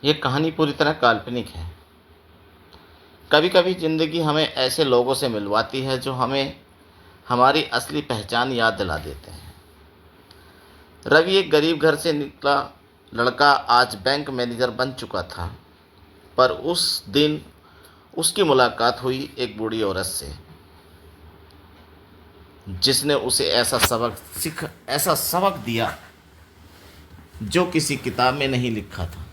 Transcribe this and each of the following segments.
ये कहानी पूरी तरह काल्पनिक है। कभी कभी ज़िंदगी हमें ऐसे लोगों से मिलवाती है जो हमें हमारी असली पहचान याद दिला देते हैं। रवि एक गरीब घर से निकला लड़का आज बैंक मैनेजर बन चुका था। पर उस दिन उसकी मुलाकात हुई एक बूढ़ी औरत से, जिसने उसे ऐसा सबक दिया जो किसी किताब में नहीं लिखा था।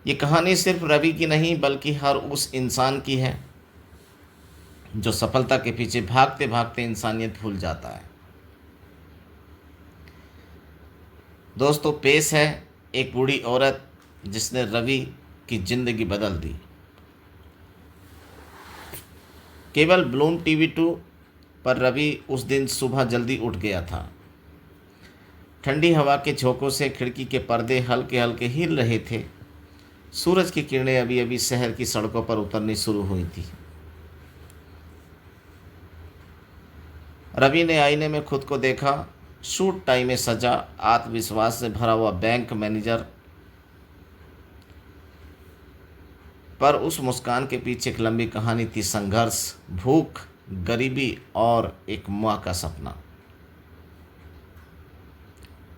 ये कहानी सिर्फ रवि की नहीं बल्कि हर उस इंसान की है जो सफलता के पीछे भागते भागते इंसानियत भूल जाता है। दोस्तों, पेश है एक बूढ़ी औरत जिसने रवि की जिंदगी बदल दी। केवल ब्लूम टीवी 2 पर रवि उस दिन सुबह जल्दी उठ गया था। ठंडी हवा के झोंकों से खिड़की के पर्दे हल्के हल्के हिल रहे थे। सूरज की किरणें अभी अभी शहर की सड़कों पर उतरनी शुरू हुई थी। रवि ने आईने में खुद को देखा, सूट टाई में सजा, आत्मविश्वास से भरा हुआ बैंक मैनेजर। पर उस मुस्कान के पीछे एक लंबी कहानी थी, संघर्ष, भूख, गरीबी और एक माँ का सपना।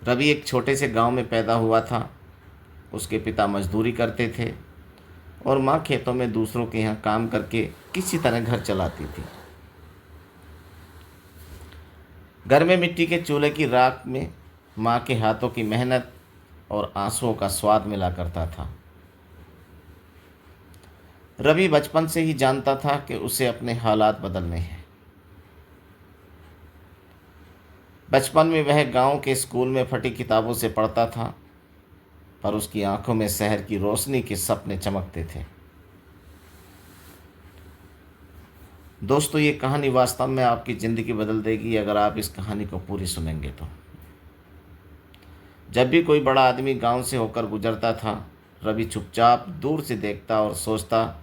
रवि एक छोटे से गांव में पैदा हुआ था। उसके पिता मजदूरी करते थे और माँ खेतों में दूसरों के यहाँ काम करके किसी तरह घर चलाती थी। घर में मिट्टी के चूल्हे की राख में माँ के हाथों की मेहनत और आंसुओं का स्वाद मिला करता था। रवि बचपन से ही जानता था कि उसे अपने हालात बदलने हैं। बचपन में वह गांव के स्कूल में फटी किताबों से पढ़ता था, पर उसकी आंखों में शहर की रोशनी के सपने चमकते थे। दोस्तों, ये कहानी वास्तव में आपकी ज़िंदगी बदल देगी अगर आप इस कहानी को पूरी सुनेंगे तो। जब भी कोई बड़ा आदमी गांव से होकर गुजरता था, रवि चुपचाप दूर से देखता और सोचता,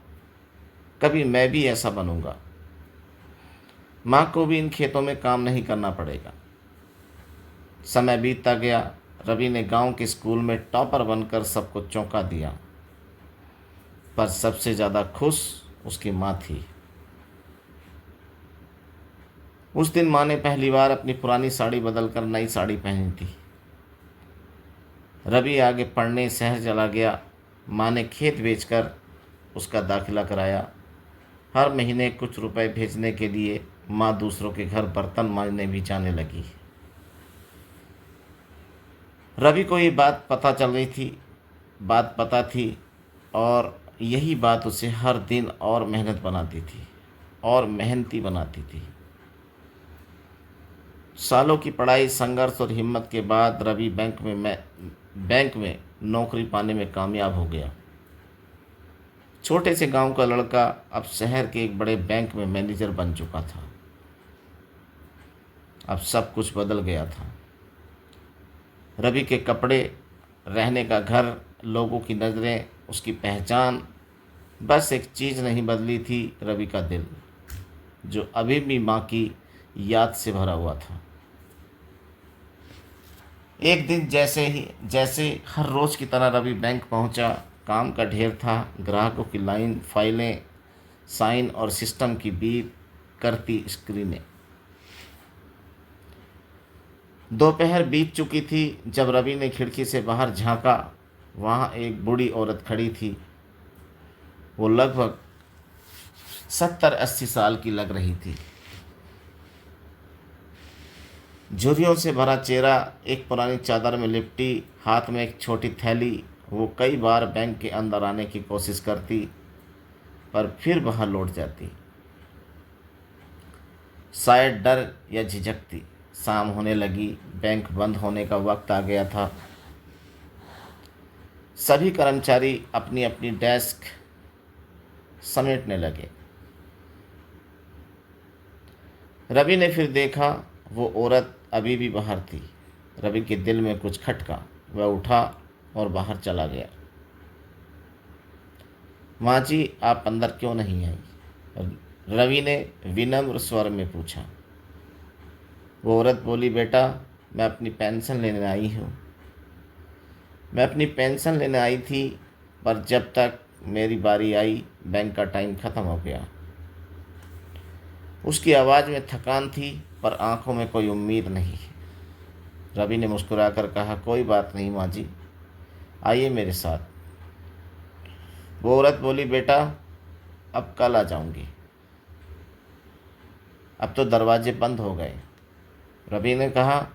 कभी मैं भी ऐसा बनूंगा। माँ को भी इन खेतों में काम नहीं करना पड़ेगा। समय बीतता गया। रवि ने गांव के स्कूल में टॉपर बनकर सबको चौंका दिया, पर सबसे ज़्यादा खुश उसकी माँ थी। उस दिन माँ ने पहली बार अपनी पुरानी साड़ी बदलकर नई साड़ी पहनी थी। रवि आगे पढ़ने शहर चला गया। माँ ने खेत बेचकर उसका दाखिला कराया। हर महीने कुछ रुपए भेजने के लिए माँ दूसरों के घर बर्तन मांजने भी जाने लगी। रवि को ये बात पता थी और यही बात उसे हर दिन और मेहनत बनाती थी और मेहनती बनाती थी। सालों की पढ़ाई, संघर्ष और हिम्मत के बाद रवि बैंक में नौकरी पाने में कामयाब हो गया। छोटे से गांव का लड़का अब शहर के एक बड़े बैंक में मैनेजर बन चुका था। अब सब कुछ बदल गया था। रवि के कपड़े, रहने का घर, लोगों की नज़रें, उसकी पहचान, बस एक चीज़ नहीं बदली थी, रवि का दिल, जो अभी भी माँ की याद से भरा हुआ था। एक दिन जैसे हर रोज़ की तरह रवि बैंक पहुंचा। काम का ढेर था, ग्राहकों की लाइन, फाइलें, साइन और सिस्टम की बीप करती स्क्रीनें। दोपहर बीत चुकी थी जब रवि ने खिड़की से बाहर झांका। वहाँ एक बूढ़ी औरत खड़ी थी। वो लगभग 70-80 साल की लग रही थी। झुर्रियों से भरा चेहरा, एक पुरानी चादर में लिपटी, हाथ में एक छोटी थैली। वो कई बार बैंक के अंदर आने की कोशिश करती, पर फिर बाहर लौट जाती, शायद डर या झिझकती। शाम होने लगी, बैंक बंद होने का वक्त आ गया था। सभी कर्मचारी अपनी अपनी डेस्क समेटने लगे। रवि ने फिर देखा, वो औरत अभी भी बाहर थी। रवि के दिल में कुछ खटका। वह उठा और बाहर चला गया। माँ जी, आप अंदर क्यों नहीं आई? रवि ने विनम्र स्वर में पूछा। वो औरत बोली, बेटा, मैं अपनी पेंशन लेने आई हूँ। मैं अपनी पेंशन लेने आई थी, पर जब तक मेरी बारी आई बैंक का टाइम ख़त्म हो गया। उसकी आवाज़ में थकान थी, पर आंखों में कोई उम्मीद नहीं। रवि ने मुस्कुराकर कहा, कोई बात नहीं माँ जी, आइए मेरे साथ। वो औरत बोली, बेटा अब कल आ जाऊंगी, अब तो दरवाजे बंद हो गए। रवि ने कहा,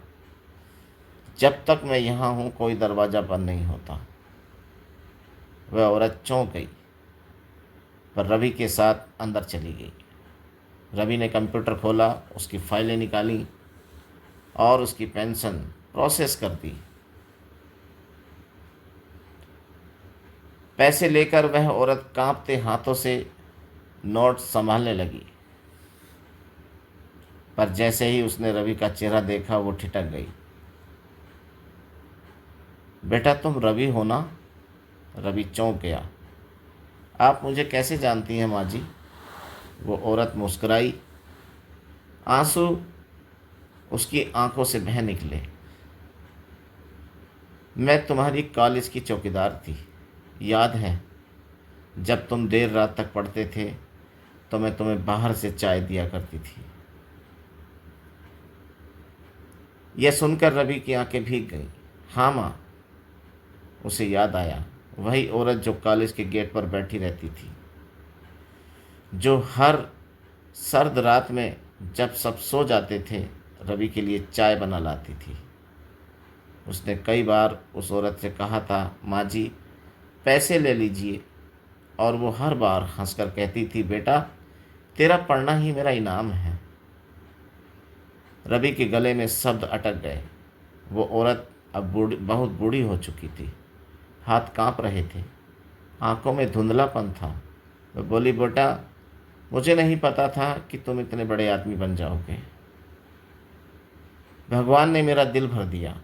जब तक मैं यहाँ हूँ कोई दरवाज़ा बंद नहीं होता। वह औरत चौंक गई, पर रवि के साथ अंदर चली गई। रवि ने कंप्यूटर खोला, उसकी फाइलें निकाली और उसकी पेंशन प्रोसेस कर दी। पैसे लेकर वह औरत कांपते हाथों से नोट संभालने लगी, पर जैसे ही उसने रवि का चेहरा देखा वो ठिठक गई। बेटा तुम रवि हो ना? रवि चौंक गया। आप मुझे कैसे जानती हैं माँ जी? वो औरत मुस्कुराई, आंसू उसकी आंखों से बह निकले। मैं तुम्हारी कॉलेज की चौकीदार थी, याद है? जब तुम देर रात तक पढ़ते थे तो मैं तुम्हें बाहर से चाय दिया करती थी। यह सुनकर रवि की आंखें भीग गईं। हाँ माँ, उसे याद आया, वही औरत जो कॉलेज के गेट पर बैठी रहती थी, जो हर सर्द रात में जब सब सो जाते थे रवि के लिए चाय बना लाती थी। उसने कई बार उस औरत से कहा था, माँ जी पैसे ले लीजिए, और वो हर बार हंसकर कहती थी, बेटा तेरा पढ़ना ही मेरा इनाम है। रवि के गले में शब्द अटक गए। वो औरत अब बहुत बूढ़ी हो चुकी थी, हाथ कांप रहे थे, आंखों में धुंधलापन था। वह बोली, बेटा मुझे नहीं पता था कि तुम इतने बड़े आदमी बन जाओगे। भगवान ने मेरा दिल भर दिया।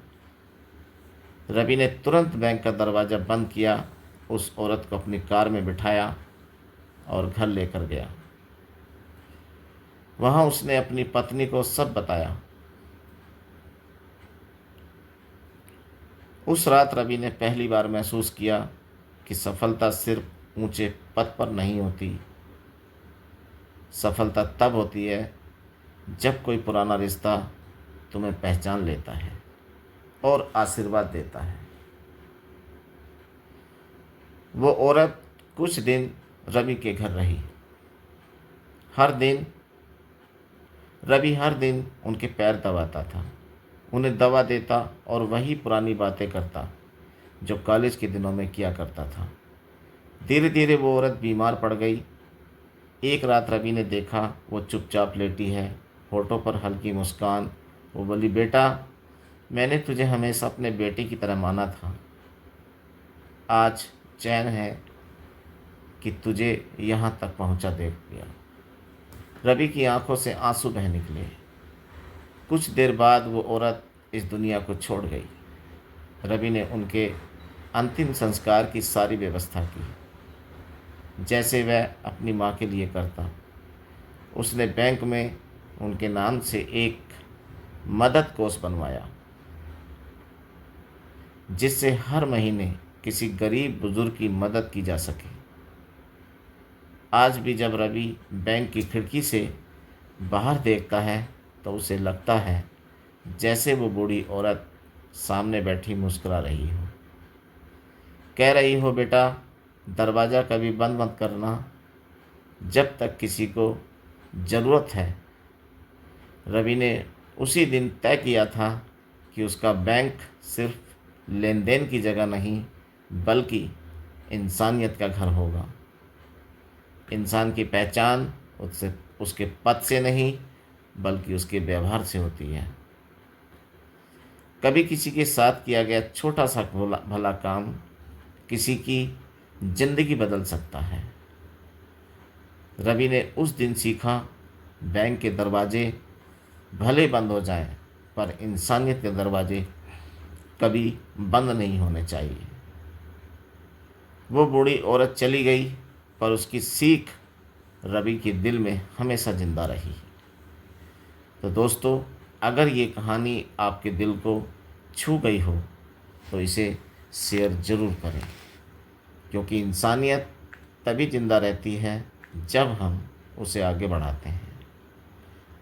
रवि ने तुरंत बैंक का दरवाज़ा बंद किया, उस औरत को अपनी कार में बिठाया और घर लेकर गया। वहाँ उसने अपनी पत्नी को सब बताया। उस रात रवि ने पहली बार महसूस किया कि सफलता सिर्फ ऊंचे पद पर नहीं होती। सफलता तब होती है जब कोई पुराना रिश्ता तुम्हें पहचान लेता है और आशीर्वाद देता है। वो औरत कुछ दिन रवि के घर रही। रवि हर दिन उनके पैर दबाता था, उन्हें दवा देता और वही पुरानी बातें करता जो कॉलेज के दिनों में किया करता था। धीरे धीरे वो औरत बीमार पड़ गई। एक रात रवि ने देखा वो चुपचाप लेटी है, होठों पर हल्की मुस्कान। वो बोली, बेटा मैंने तुझे हमेशा अपने बेटे की तरह माना था। आज चैन है कि तुझे यहाँ तक पहुँचा देख लिया। रवि की आंखों से आंसू बह निकले। कुछ देर बाद वो औरत इस दुनिया को छोड़ गई। रवि ने उनके अंतिम संस्कार की सारी व्यवस्था की, जैसे वह अपनी माँ के लिए करता। उसने बैंक में उनके नाम से एक मदद कोष बनवाया, जिससे हर महीने किसी गरीब बुजुर्ग की मदद की जा सके। आज भी जब रवि बैंक की खिड़की से बाहर देखता है तो उसे लगता है जैसे वो बूढ़ी औरत सामने बैठी मुस्कुरा रही हो, कह रही हो, बेटा दरवाज़ा कभी बंद मत करना जब तक किसी को ज़रूरत है। रवि ने उसी दिन तय किया था कि उसका बैंक सिर्फ लेन देन की जगह नहीं बल्कि इंसानियत का घर होगा। इंसान की पहचान उसके पद से नहीं बल्कि उसके व्यवहार से होती है। कभी किसी के साथ किया गया छोटा सा भला काम किसी की जिंदगी बदल सकता है। रवि ने उस दिन सीखा, बैंक के दरवाजे भले बंद हो जाएं, पर इंसानियत के दरवाजे कभी बंद नहीं होने चाहिए। वो बूढ़ी औरत चली गई, पर उसकी सीख रवि के दिल में हमेशा जिंदा रही। तो दोस्तों, अगर ये कहानी आपके दिल को छू गई हो तो इसे शेयर ज़रूर करें, क्योंकि इंसानियत तभी ज़िंदा रहती है जब हम उसे आगे बढ़ाते हैं।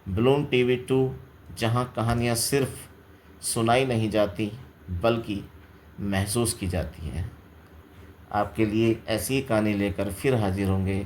बलून टीवी 2, जहाँ कहानियाँ सिर्फ सुनाई नहीं जाती बल्कि महसूस की जाती हैं। आपके लिए ऐसी ही कहानी लेकर फिर हाजिर होंगे